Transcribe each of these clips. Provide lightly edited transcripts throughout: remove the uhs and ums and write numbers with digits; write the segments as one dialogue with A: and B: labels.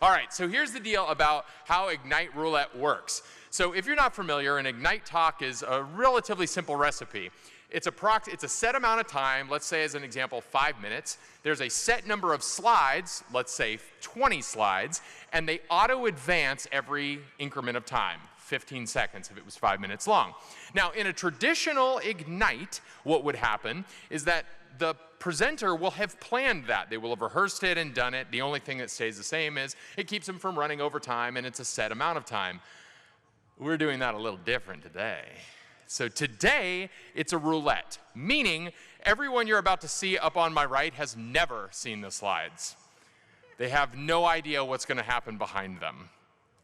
A: All right, so here's the deal about how Ignite Roulette works. So if you're not familiar, an Ignite talk is a relatively simple recipe. It's a set amount of time, let's say as an example, 5 minutes. There's a set number of slides, let's say 20 slides, and they auto-advance every increment of time, 15 seconds if it was 5 minutes long. Now, in a traditional Ignite, what would happen is that the presenter will have planned that. They will have rehearsed it and done it. The only thing that stays the same is it keeps them from running over time, and it's a set amount of time. We're doing that a little different today. So today, it's a roulette, meaning everyone you're about to see up on my right has never seen the slides. They have no idea what's going to happen behind them,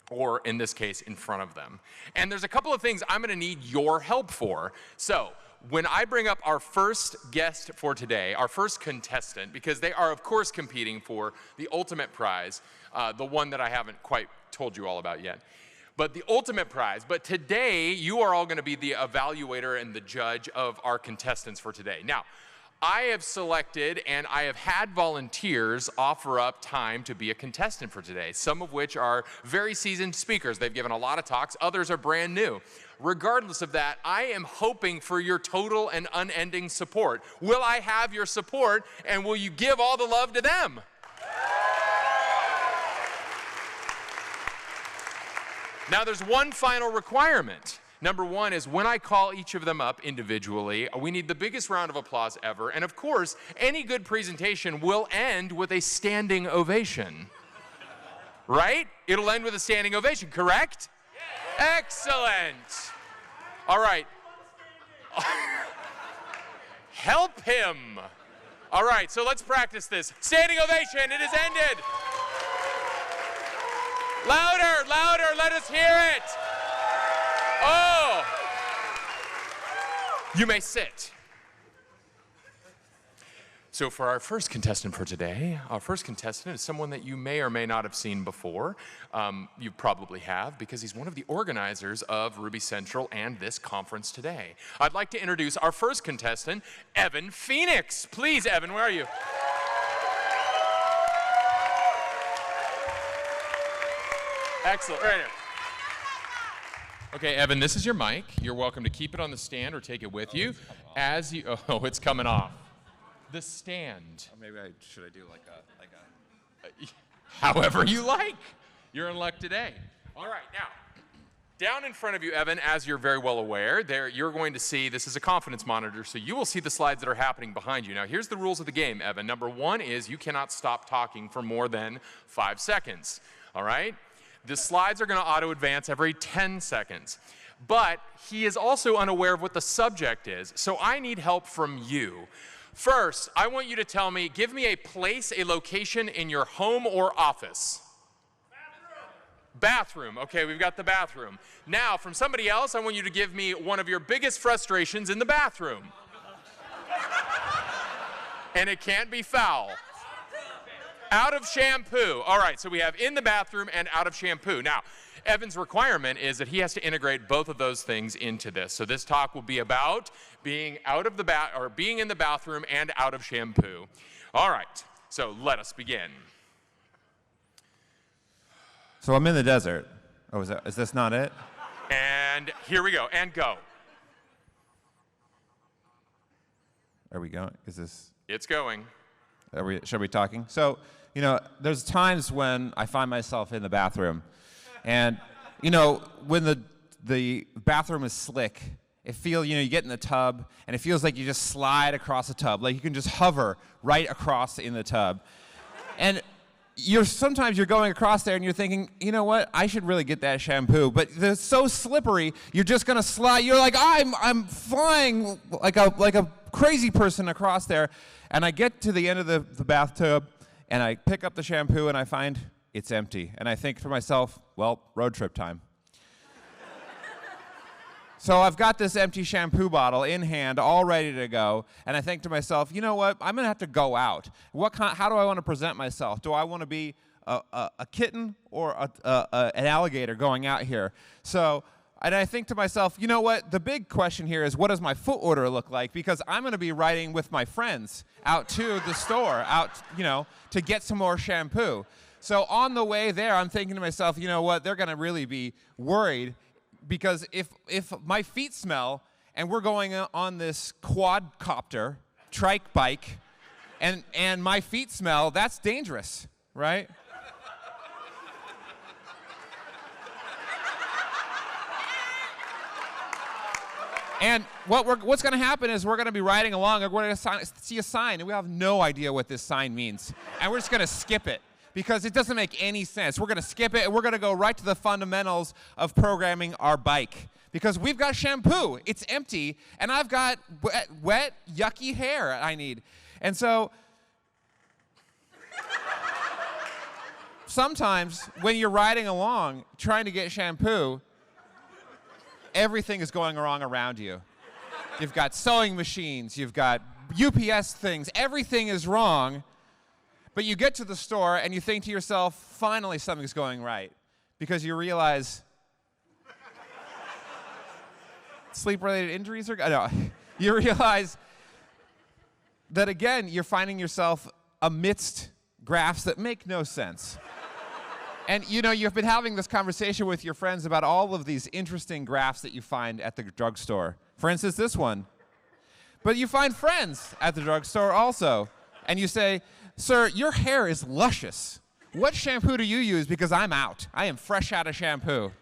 A: or in this case, in front of them. And there's a couple of things I'm going to need your help for. So when I bring up our first guest for today, our first contestant, because they are, of course, competing for the ultimate prize, the one that I haven't quite told you all about yet. But the ultimate prize. But today, you are all going to be the evaluator and the judge of our contestants for today. Now, I have selected and I have had volunteers offer up time to be a contestant for today, some of which are very seasoned speakers. They've given a lot of talks. Others are brand new. Regardless of that, I am hoping for your total and unending support. Will I have your support, and will you give all the love to them? Now, there's one final requirement. Number one is when I call each of them up individually, we need the biggest round of applause ever. And of course, any good presentation will end with a standing ovation. Right? It'll end with a standing ovation, correct? Yeah. Excellent. All right. Help him. All right, so let's practice this. Standing ovation, it has ended. Louder, louder, let us hear it. Oh. You may sit. So for our first contestant for today, our first contestant is someone that you may or may not have seen before. You probably have, because he's one of the organizers of Ruby Central and this conference today. I'd like to introduce our first contestant, Evan Phoenix. Please, Evan, where are you? Excellent, right here. Okay, Evan, this is your mic. You're welcome to keep it on the stand or take it with you. As you, oh, it's coming off. The stand.
B: Or maybe should I do like a
A: however you like. You're in luck today. All right, now, down in front of you, Evan, as you're very well aware, there you're going to see, this is a confidence monitor, so you will see the slides that are happening behind you. Now, here's the rules of the game, Evan. Number one is you cannot stop talking for more than 5 seconds, all right? The slides are going to auto-advance every 10 seconds. But he is also unaware of what the subject is, so I need help from you. First, I want you to tell me, give me a place, a location in your home or office. Bathroom. Okay, we've got the bathroom. Now, from somebody else, I want you to give me one of your biggest frustrations in the bathroom. And it can't be foul. Out of shampoo. All right, so we have in the bathroom and out of shampoo. Now, Evan's requirement is that he has to integrate both of those things into this. So this talk will be about being out of the being in the bathroom and out of shampoo. All right, so let us begin.
B: So I'm in the desert. Oh, is this not it?
A: And here we go, and go.
B: Are we going? Is this?
A: It's going.
B: Should we be talking? So, you know, there's times when I find myself in the bathroom, and, you know, when the bathroom is slick, it feels, you know, you get in the tub, and it feels like you just slide across the tub, like you can just hover right across in the tub. And sometimes you're going across there and you're thinking, you know what, I should really get that shampoo, but they're so slippery, you're just gonna slide. You're like, I'm flying like a crazy person across there, and I get to the end of the bathtub, and I pick up the shampoo, and I find it's empty, and I think to myself, well, road trip time. So I've got this empty shampoo bottle in hand, all ready to go, and I think to myself, you know what, I'm going to have to go out. How do I want to present myself? Do I want to be a kitten or an alligator going out here? And I think to myself, you know what, the big question here is, what does my foot order look like? Because I'm going to be riding with my friends out to the store, you know, to get some more shampoo. So on the way there, I'm thinking to myself, you know what? They're going to really be worried because if my feet smell and we're going on this quadcopter, trike bike, and my feet smell, that's dangerous, right? And what's going to happen is we're going to be riding along and we're going to see a sign and we have no idea what this sign means. And we're just going to skip it because it doesn't make any sense. We're going to skip it and we're going to go right to the fundamentals of programming our bike. Because we've got shampoo, it's empty, and I've got wet, yucky hair I need. And so sometimes when you're riding along trying to get shampoo, everything is going wrong around you. You've got sewing machines, you've got UPS things, everything is wrong. But you get to the store and you think to yourself, finally something's going right. Because you realize sleep-related injuries are, no. You realize that again, you're finding yourself amidst graphs that make no sense. And you know, you've been having this conversation with your friends about all of these interesting graphs that you find at the drugstore. For instance, this one. But you find friends at the drugstore also. And you say, sir, your hair is luscious. What shampoo do you use? Because I'm out. I am fresh out of shampoo.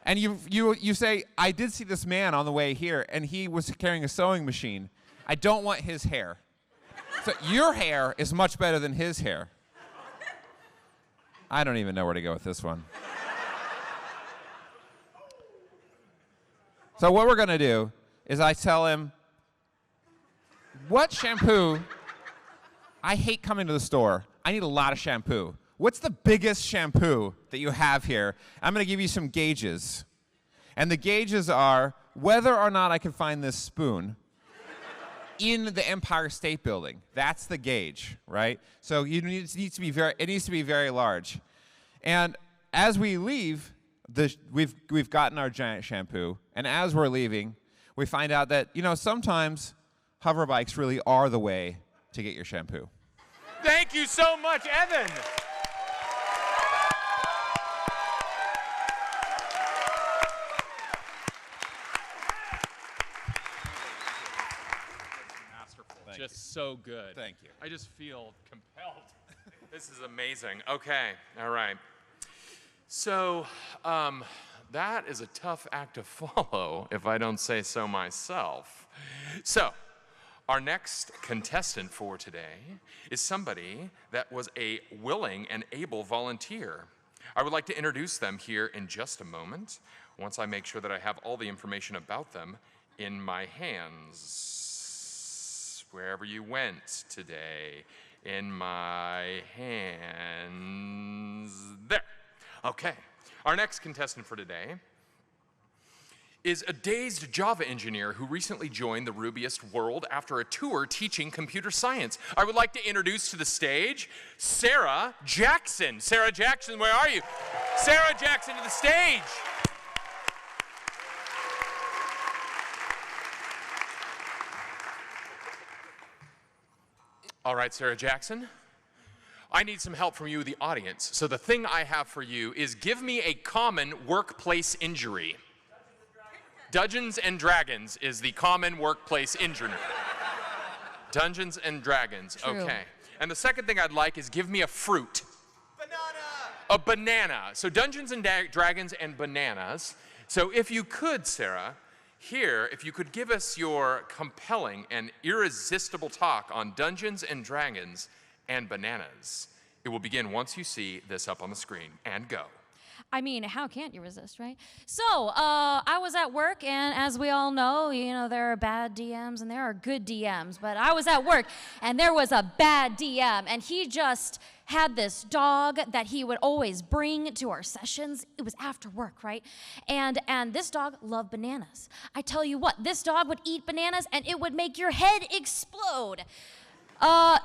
B: And you say, I did see this man on the way here, and he was carrying a sewing machine. I don't want his hair. So your hair is much better than his hair. I don't even know where to go with this one. So what we're going to do is I tell him, what shampoo? I hate coming to the store. I need a lot of shampoo. What's the biggest shampoo that you have here? I'm going to give you some gauges. And the gauges are whether or not I can find this spoon in the Empire State Building. That's the gauge, right? So it needs to be very large. And as we leave, we've gotten our giant shampoo. And as we're leaving, we find out that, you know, sometimes hover bikes really are the way to get your shampoo.
A: Thank you so much, Evan. Just so good.
B: Thank you.
A: I just feel compelled. This is amazing. Okay, all right. So that is a tough act to follow, if I don't say so myself. So our next contestant for today is somebody that was a willing and able volunteer. I would like to introduce them here in just a moment, once I make sure that I have all the information about them in my hands. Wherever you went today, in my hands. There. Okay. Our next contestant for today is a dazed Java engineer who recently joined the Rubyist world after a tour teaching computer science. I would like to introduce to the stage Sara Jackson. Sara Jackson, where are you? Sara Jackson to the stage. All right, Sara Jackson, I need some help from you, the audience. So the thing I have for you is give me a common workplace injury. Dungeons and Dragons is the common workplace injury. Dungeons and Dragons,
C: True.
A: okay. And the second thing I'd like is give me a fruit.
C: Banana!
A: A banana. So Dungeons and Dragons and bananas. So if you could, Sara, here, if you could give us your compelling and irresistible talk on Dungeons and Dragons and bananas. It will begin once you see this up on the screen. And go.
C: I mean, how can't you resist, right? So, I was at work, and as we all know, there are bad DMs and there are good DMs, but I was at work, and there was a bad DM, and he just had this dog that he would always bring to our sessions. It was after work, right? And this dog loved bananas. I tell you what, this dog would eat bananas, and it would make your head explode. At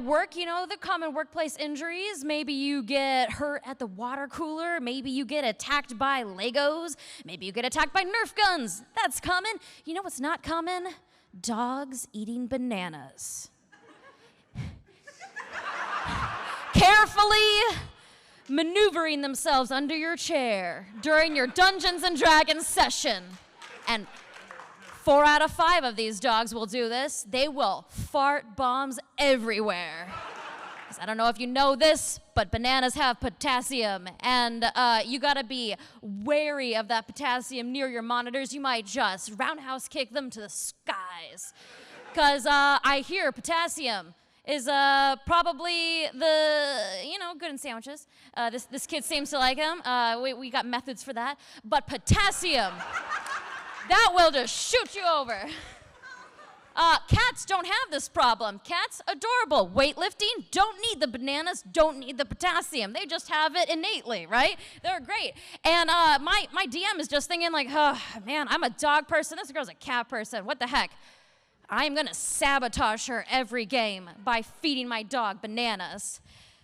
C: work, the common workplace injuries, maybe you get hurt at the water cooler, maybe you get attacked by Legos, maybe you get attacked by Nerf guns. That's common. You know what's not common? Dogs eating bananas. carefully maneuvering themselves under your chair during your Dungeons and Dragons session. And 4 out of 5 of these dogs will do this. They will fart bombs everywhere. I don't know if you know this, but bananas have potassium, and you gotta be wary of that potassium near your monitors. You might just roundhouse kick them to the skies. Because I hear potassium is probably good in sandwiches. This kid seems to like them. We got methods for that. But potassium, that will just shoot you over. Cats don't have this problem. Cats, adorable. Weightlifting, don't need the bananas, don't need the potassium. They just have it innately, right? They're great. And my DM is just thinking like, oh, man, I'm a dog person. This girl's a cat person. What the heck? I'm going to sabotage her every game by feeding my dog bananas.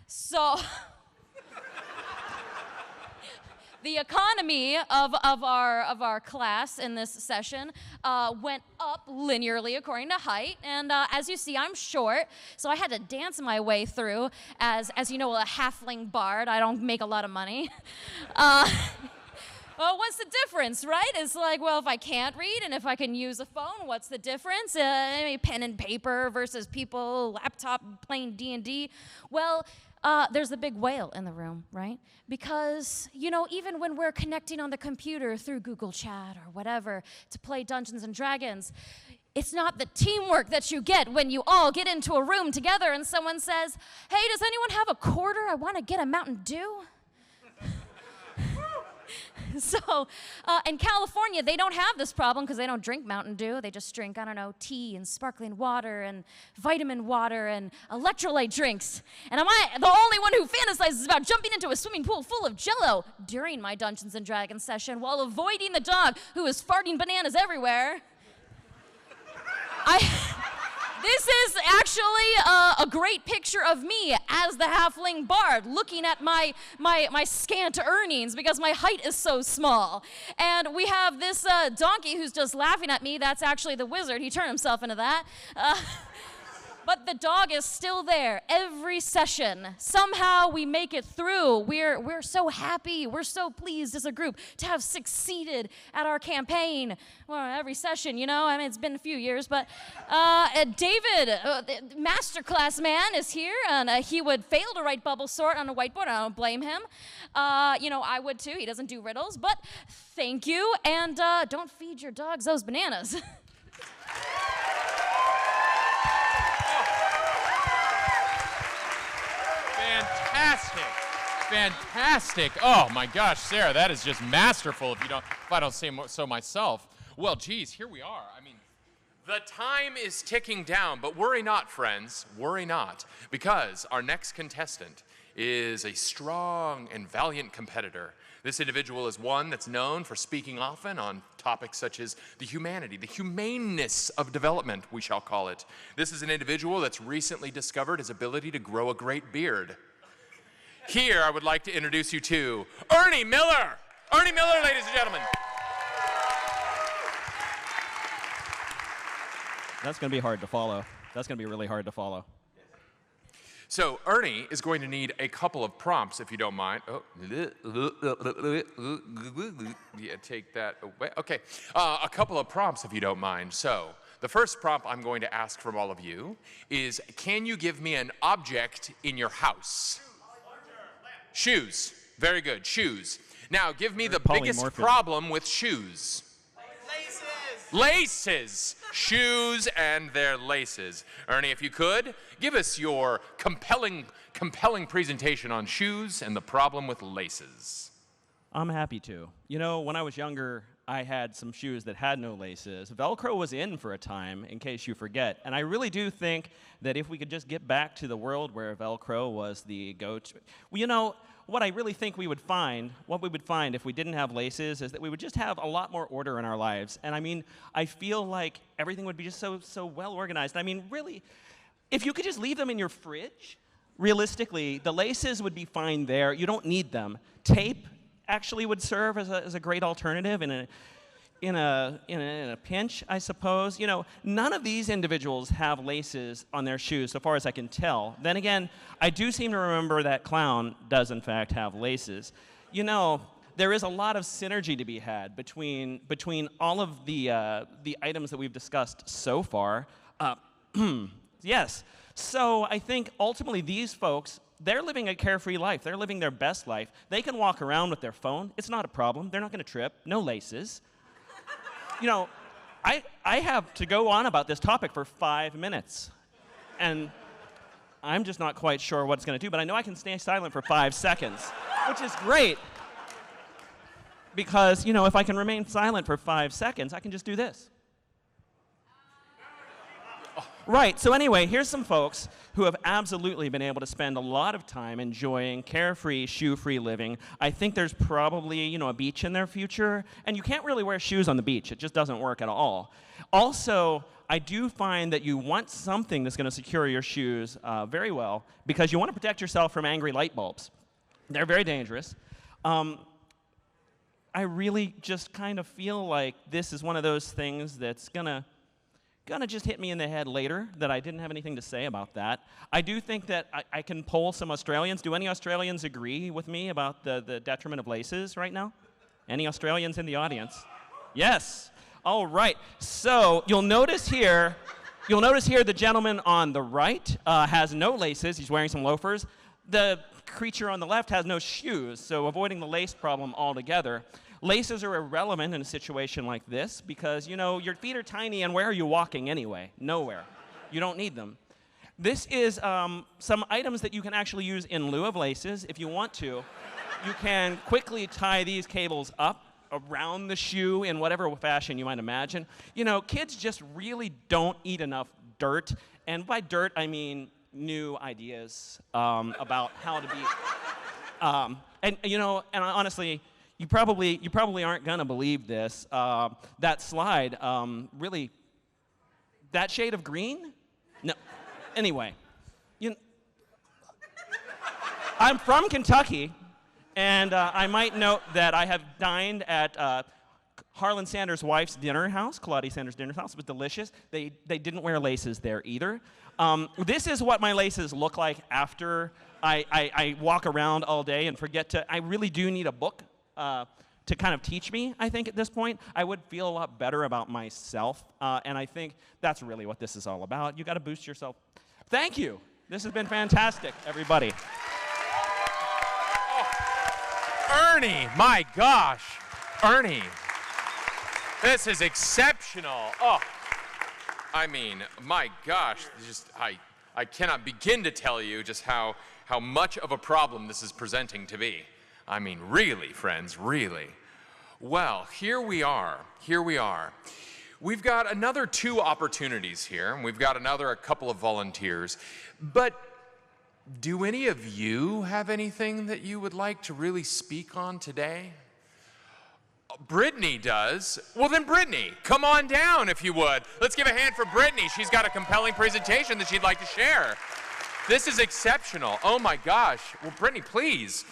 C: So the economy of our class in this session went up linearly according to height, and as you see, I'm short, so I had to dance my way through. As you know, a halfling bard, I don't make a lot of money. Well, what's the difference, right? It's like, well, if I can't read and if I can use a phone, what's the difference? Pen and paper versus people, laptop playing D&D. Well, there's a big whale in the room, right? Because, even when we're connecting on the computer through Google Chat or whatever to play Dungeons and Dragons, it's not the teamwork that you get when you all get into a room together and someone says, hey, does anyone have a quarter? I want to get a Mountain Dew. So, in California, they don't have this problem because they don't drink Mountain Dew. They just drink, tea and sparkling water and vitamin water and electrolyte drinks. And am I the only one who fantasizes about jumping into a swimming pool full of Jell-O during my Dungeons and Dragons session while avoiding the dog who is farting bananas everywhere? This is actually a great picture of me as the halfling bard looking at my scant earnings because my height is so small. And we have this donkey who's just laughing at me. That's actually the wizard. He turned himself into that. But the dog is still there every session. Somehow we make it through. We're so happy. We're so pleased as a group to have succeeded at our campaign. Well, every session, it's been a few years, but David, masterclass man, is here, and he would fail to write bubble sort on a whiteboard. I don't blame him. I would too. He doesn't do riddles, but thank you, and don't feed your dogs those bananas.
A: Fantastic. Oh my gosh, Sarah, that is just masterful if I don't say so myself. Well, geez, here we are. The time is ticking down, but worry not, friends, worry not, because our next contestant is a strong and valiant competitor. This individual is one that's known for speaking often on topics such as the humanity, the humaneness of development, we shall call it. This is an individual that's recently discovered his ability to grow a great beard. Here, I would like to introduce you to Ernie Miller. Ernie Miller, ladies and gentlemen.
D: That's going to be hard to follow. That's going to be really hard to follow.
A: So Ernie is going to need a couple of prompts, if you don't mind. Oh, yeah, take that away. Okay, a couple of prompts, if you don't mind. So the first prompt I'm going to ask from all of you is, can you give me an object in your house? Shoes. Very good. Shoes. Now, give me the biggest problem with shoes. Laces. Shoes and their laces. Ernie, if you could, give us your compelling presentation on shoes and the problem with laces.
D: I'm happy to. When I was younger, I had some shoes that had no laces. Velcro was in for a time, in case you forget. And I really do think that if we could just get back to the world where Velcro was the go-to. Well, what I really think we would find if we didn't have laces is that we would just have a lot more order in our lives. And I feel like everything would be just so well organized. Really, if you could just leave them in your fridge, realistically, the laces would be fine there. You don't need them. Tape actually would serve as a great alternative. And in a pinch, I suppose. You know, none of these individuals have laces on their shoes, so far as I can tell. Then again, I do seem to remember that clown does in fact have laces. You know, there is a lot of synergy to be had between all of the items that we've discussed so far. Yes. So I think ultimately these folks, they're living a carefree life. They're living their best life. They can walk around with their phone. It's not a problem. They're not going to trip. No laces. You know, I have to go on about this topic for 5 minutes. And I'm just not quite sure what it's going to do, but I know I can stay silent for 5 seconds, which is great. Because, you know, if I can remain silent for 5 seconds, I can just do this. Right, so anyway, here's some folks who have absolutely been able to spend a lot of time enjoying carefree, shoe-free living. I think there's probably, you know, a beach in their future, and you can't really wear shoes on the beach. It just doesn't work at all. Also, I do find that you want something that's going to secure your shoes very well, because you want to protect yourself from angry light bulbs. They're very dangerous. I really just kind of feel like this is one of those things that's gonna just hit me in the head later, that I didn't have anything to say about that. I do think that I can poll some Australians. Do any Australians agree with me about the detriment of laces right now? Any Australians in the audience? Yes. All right. So you'll notice here the gentleman on the right has no laces. He's wearing some loafers. The creature on the left has no shoes, so avoiding the lace problem altogether. Laces are irrelevant in a situation like this because, you know, your feet are tiny, and where are you walking anyway? Nowhere. You don't need them. This is some items that you can actually use in lieu of laces if you want to. You can quickly tie these cables up around the shoe in whatever fashion you might imagine. You know, kids just really don't eat enough dirt, and by dirt I mean new ideas about how to be. And you know, and honestly, you probably aren't gonna believe this. That slide, really, that shade of green? No. Anyway, I'm from Kentucky, and I might note that I have dined at Harlan Sanders' wife's dinner house, Claudia Sanders' dinner house. It was delicious. They didn't wear laces there either. This is what my laces look like after I walk around all day and forget to. I really do need a book to kind of teach me, I think, at this point. I would feel a lot better about myself, and I think that's really what this is all about. You got to boost yourself. Thank you. This has been fantastic, everybody.
A: Oh, Ernie, my gosh. Ernie, this is exceptional. Oh, I mean, my gosh, just I cannot begin to tell you just how much of a problem this is presenting to be. I mean, really, friends, really. Well, here we are. We've got another 2 opportunities here, and we've got a couple of volunteers. But do any of you have anything that you would like to really speak on today? Britni does. Well then, Britni, come on down if you would. Let's give a hand for Britni. She's got a compelling presentation that she'd like to share. This is exceptional. Oh my gosh. Well, Britni, please.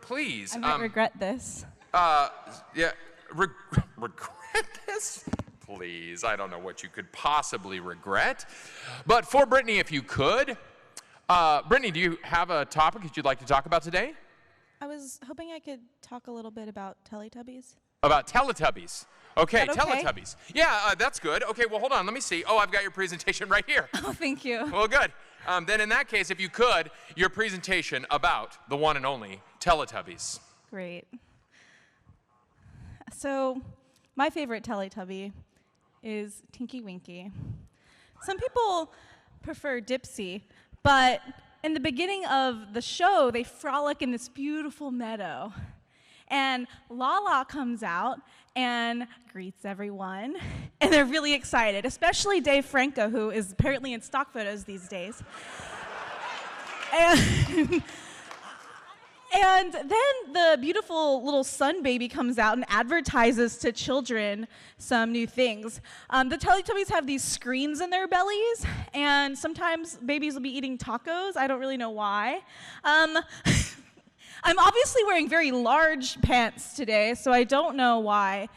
A: Please.
E: I might regret this.
A: Yeah, regret this? Please, I don't know what you could possibly regret. But for Britni, if you could, Britni, do you have a topic that you'd like to talk about today?
E: I was hoping I could talk a little bit about Teletubbies.
A: About Teletubbies. Okay,
E: Is that okay?
A: Teletubbies. Yeah, that's good. Okay, well, hold on, let me see. Oh, I've got your presentation right here.
E: Oh, thank you.
A: Well, good. Then in that case, if you could, your presentation about the one and only Teletubbies.
E: Great. So, my favorite Teletubby is Tinky Winky. Some people prefer Dipsy, but in the beginning of the show, they frolic in this beautiful meadow. And Lala comes out and greets everyone, and they're really excited, especially Dave Franco, who is apparently in stock photos these days. And then the beautiful little sun baby comes out and advertises to children some new things. The Teletubbies have these screens in their bellies, and sometimes babies will be eating tacos. I don't really know why. I'm obviously wearing very large pants today, so I don't know why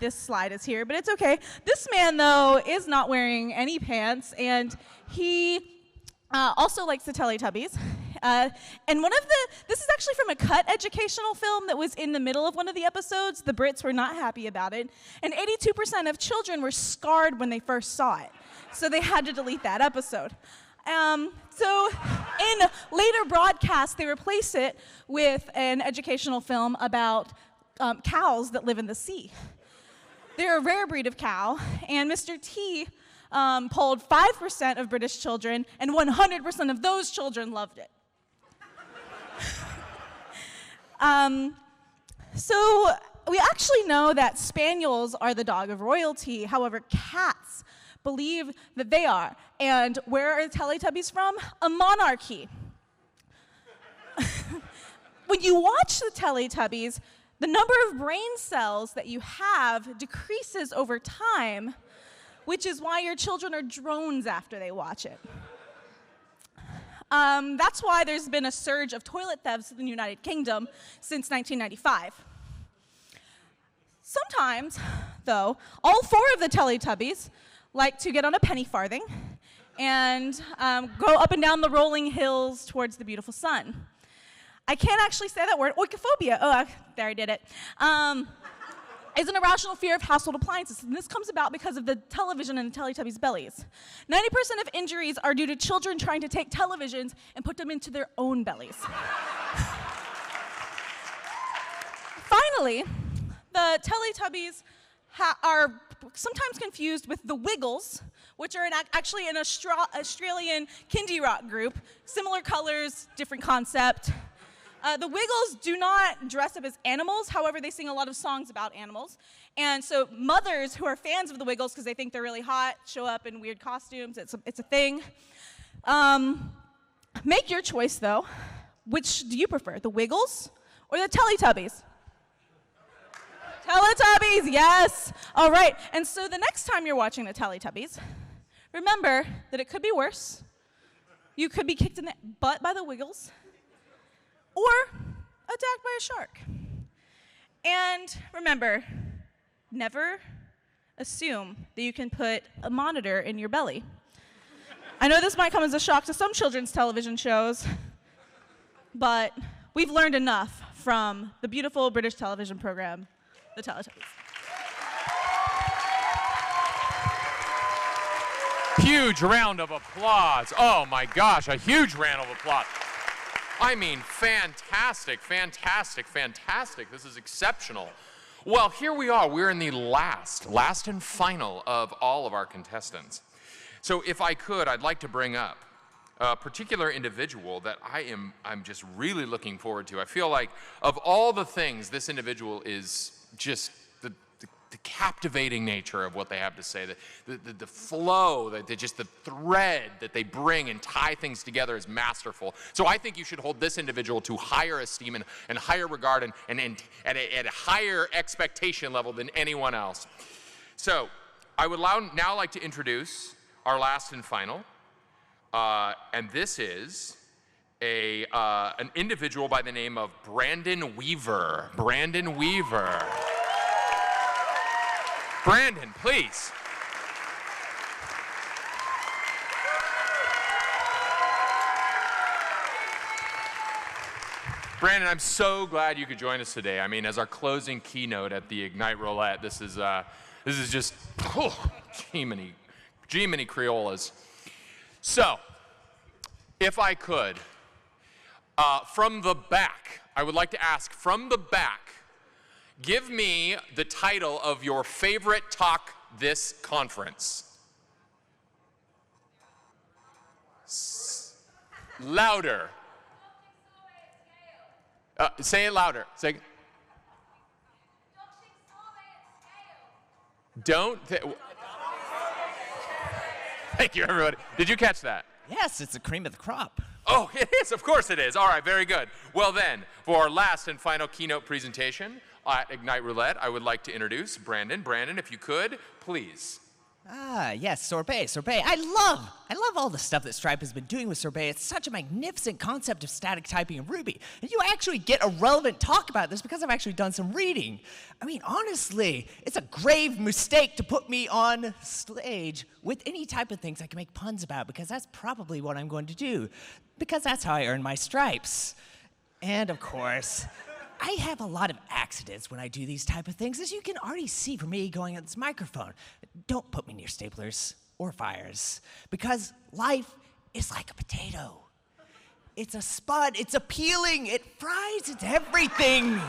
E: this slide is here, but it's okay. This man, though, is not wearing any pants, and he also likes the Teletubbies. And this is actually from a cut educational film that was in the middle of one of the episodes. The Brits were not happy about it. And 82% of children were scarred when they first saw it. So they had to delete that episode. So in later broadcasts, they replace it with an educational film about cows that live in the sea. They're a rare breed of cow, and Mr. T polled 5% of British children, and 100% of those children loved it. So we actually know that spaniels are the dog of royalty. However, cats believe that they are. And where are the Teletubbies from? A monarchy. When you watch the Teletubbies, the number of brain cells that you have decreases over time, which is why your children are drones after they watch it. That's why there's been a surge of toilet thefts in the United Kingdom since 1995. Sometimes, though, all 4 of the Teletubbies like to get on a penny farthing and go up and down the rolling hills towards the beautiful sun. I can't actually say that word, oikophobia. Oh, there I did it. Is an irrational fear of household appliances, and this comes about because of the television in the Teletubbies' bellies. 90% of injuries are due to children trying to take televisions and put them into their own bellies. Finally, the Teletubbies are sometimes confused with the Wiggles, which are actually an Australian kindie rock group. Similar colors, different concept. The Wiggles do not dress up as animals, however, they sing a lot of songs about animals. And so mothers who are fans of the Wiggles, because they think they're really hot, show up in weird costumes. It's a thing. Make your choice, though. Which do you prefer, the Wiggles or the Teletubbies? Teletubbies, yes. All right, and so the next time you're watching the Teletubbies, remember that it could be worse. You could be kicked in the butt by the Wiggles, or attacked by a shark. And remember, never assume that you can put a monitor in your belly. I know this might come as a shock to some children's television shows, but we've learned enough from the beautiful British television program, The Teletubbies.
A: Huge round of applause. Oh my gosh, a huge round of applause. I mean, fantastic, fantastic, fantastic. This is exceptional. Well, here we are. We're in the last and final of all of our contestants. So if I could, I'd like to bring up a particular individual that I'm just really looking forward to. I feel like of all the things, this individual is just the captivating nature of what they have to say, the flow, just the thread that they bring and tie things together is masterful. So I think you should hold this individual to higher esteem and higher regard and at a higher expectation level than anyone else. So I would now like to introduce our last and final, and this is an individual by the name of Brandon Weaver. Brandon Weaver. Brandon, please. Brandon, I'm so glad you could join us today. I mean, as our closing keynote at the Ignite Roulette, this is just, G-many Creolas. So, if I could, from the back, I would like to ask, from the back, give me the title of your favorite talk this conference. Louder. Say it louder. Say. Thank you, everybody. Did you catch that?
F: Yes, it's the cream of the crop.
A: Oh, it is. Of course it is. All right, very good. Well then, for our last and final keynote presentation at Ignite Roulette, I would like to introduce Brandon. Brandon, if you could, please.
F: Ah, yes, sorbet, sorbet. I love all the stuff that Stripe has been doing with sorbet. It's such a magnificent concept of static typing in Ruby. And you actually get a relevant talk about this because I've actually done some reading. I mean, honestly, it's a grave mistake to put me on stage with any type of things I can make puns about, because that's probably what I'm going to do, because that's how I earn my stripes. And of course, I have a lot of accidents when I do these type of things, as you can already see from me going at this microphone. Don't put me near staplers or fires, because life is like a potato. It's a spud, it's appealing, it fries, it's everything.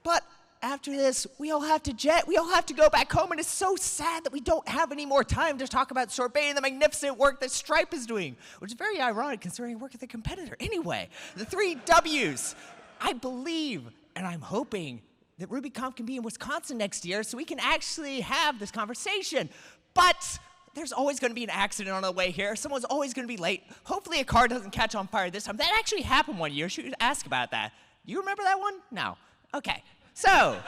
F: But after this, we all have to jet, we all have to go back home, and it's so sad that we don't have any more time to talk about sorbet and the magnificent work that Stripe is doing, which is very ironic considering I work with a competitor. Anyway, the 3 W's. I believe, and I'm hoping, that RubyConf can be in Wisconsin next year so we can actually have this conversation. But there's always going to be an accident on the way here. Someone's always going to be late. Hopefully a car doesn't catch on fire this time. That actually happened one year. You should ask about that. You remember that one? No. Okay. So,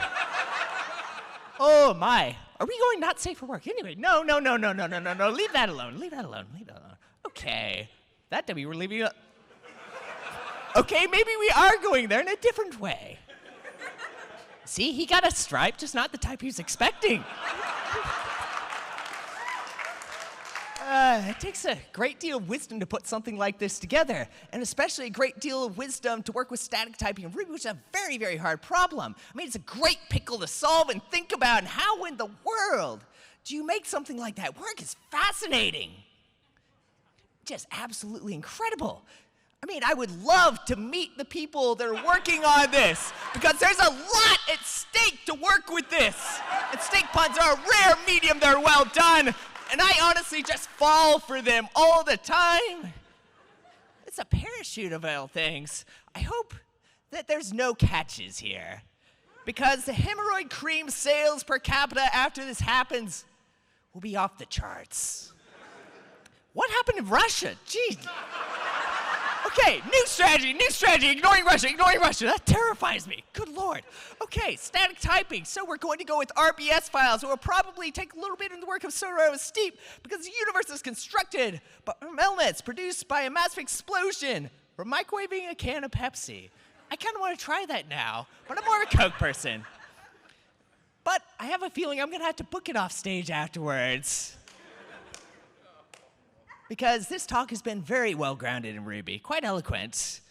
F: oh my. Are we going not safe for work? Anyway, no. Leave that alone. Leave that alone. Leave that alone. Okay. That W we're leaving it. Okay, maybe we are going there in a different way. See, he got a stripe, just not the type he was expecting. It takes a great deal of wisdom to put something like this together, and especially a great deal of wisdom to work with static typing in Ruby, which is a very, very hard problem. I mean, it's a great pickle to solve and think about, and how in the world do you make something like that work? Is fascinating. Just absolutely incredible. I mean, I would love to meet the people that are working on this, because there's a lot at stake to work with this. And steak puns are a rare medium that are well done, and I honestly just fall for them all the time. It's a parachute of all things. I hope that there's no catches here, because the hemorrhoid cream sales per capita after this happens will be off the charts. What happened in Russia? Jeez. Okay, new strategy, ignoring Russia. That terrifies me. Good Lord. Okay, static typing. So we're going to go with RBS files. It will probably take a little bit in the work of Sora Steep, because the universe is constructed by elements produced by a massive explosion from microwaving a can of Pepsi. I kind of want to try that now, but I'm more of a Coke person. But I have a feeling I'm going to have to book it off stage afterwards, because this talk has been very well grounded in Ruby, quite eloquent.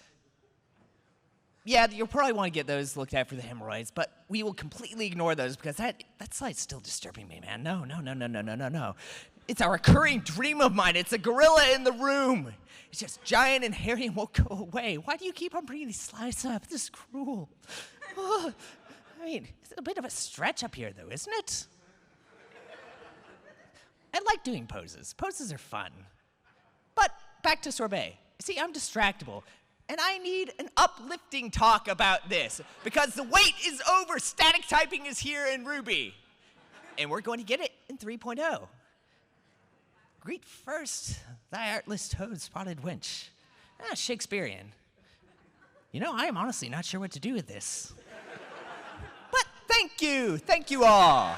F: Yeah, you'll probably want to get those looked at for the hemorrhoids, but we will completely ignore those, because that slide's still disturbing me, man. No. It's a recurring dream of mine. It's a gorilla in the room. It's just giant and hairy and won't go away. Why do you keep on bringing these slides up? This is cruel. Oh, I mean, it's a bit of a stretch up here, though, isn't it? I like doing poses. Poses are fun. But back to sorbet. See, I'm distractible, and I need an uplifting talk about this, because the wait is over. Static typing is here in Ruby, and we're going to get it in 3.0. Greet first thy artless toad-spotted wench. Shakespearean. You know, I am honestly not sure what to do with this. But thank you all.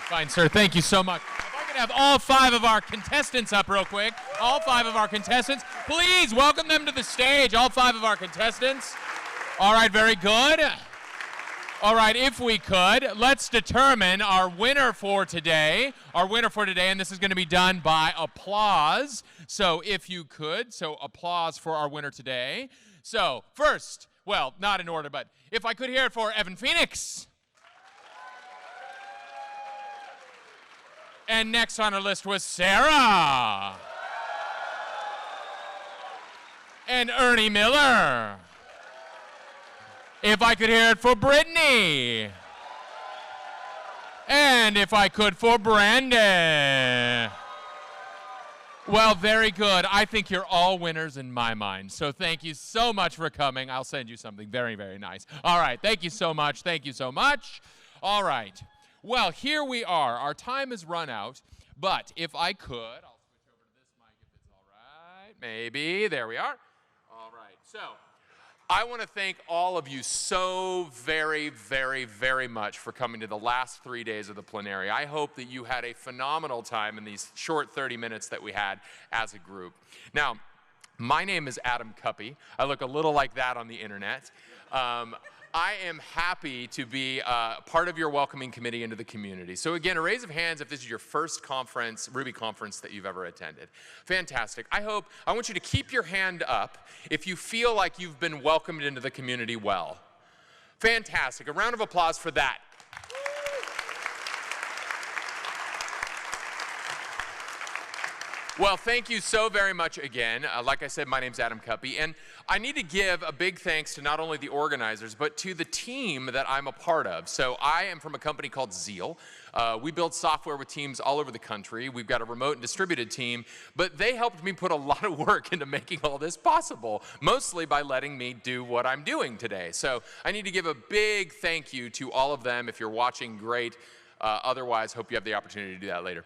A: Fine, sir. Thank you so much. If I could have all 5 of our contestants up real quick. All 5 of our contestants. Please welcome them to the stage. All 5 of our contestants. All right, very good. All right, if we could, let's determine our winner for today. And this is going to be done by applause. So if you could, applause for our winner today. So first, well, not in order, but if I could hear it for Evan Phoenix. And next on our list was Sara. And Ernie Miller. If I could hear it for Britni. And if I could for Brandon. Well, very good. I think you're all winners in my mind. So thank you so much for coming. I'll send you something very, very nice. All right, thank you so much. All right. Well, here we are. Our time has run out, but if I could, I'll switch over to this mic if it's all right. Maybe. There we are. All right. So I want to thank all of you so very, very, very much for coming to the last 3 days of the plenary. I hope that you had a phenomenal time in these short 30 minutes that we had as a group. Now, my name is Adam Cuppy. I look a little like that on the internet. I am happy to be part of your welcoming committee into the community. So again, a raise of hands if this is your first conference, Ruby conference that you've ever attended. Fantastic. I want you to keep your hand up if you feel like you've been welcomed into the community well. Fantastic. A round of applause for that. Well, thank you so very much again. Like I said, my name's Adam Cuppy, and I need to give a big thanks to not only the organizers, but to the team that I'm a part of. So I am from a company called Zeal. We build software with teams all over the country. We've got a remote and distributed team, but they helped me put a lot of work into making all this possible, mostly by letting me do what I'm doing today. So I need to give a big thank you to all of them. If you're watching, great. Otherwise, hope you have the opportunity to do that later.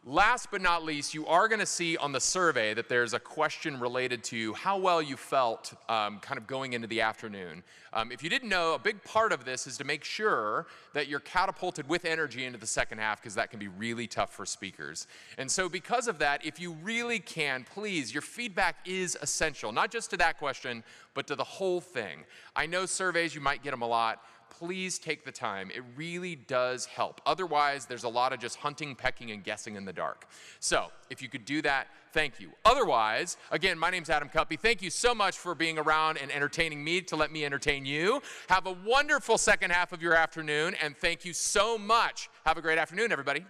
A: Last but not least, you are going to see on the survey that there's a question related to how well you felt kind of going into the afternoon. If you didn't know, a big part of this is to make sure that you're catapulted with energy into the second half, because that can be really tough for speakers. And so because of that, if you really can, please, your feedback is essential, not just to that question, but to the whole thing. I know surveys, you might get them a lot. Please take the time. It really does help. Otherwise, there's a lot of just hunting, pecking, and guessing in the dark. So if you could do that, thank you. Otherwise, again, my name's Adam Cuppy. Thank you so much for being around and entertaining me to let me entertain you. Have a wonderful second half of your afternoon, and thank you so much. Have a great afternoon, everybody.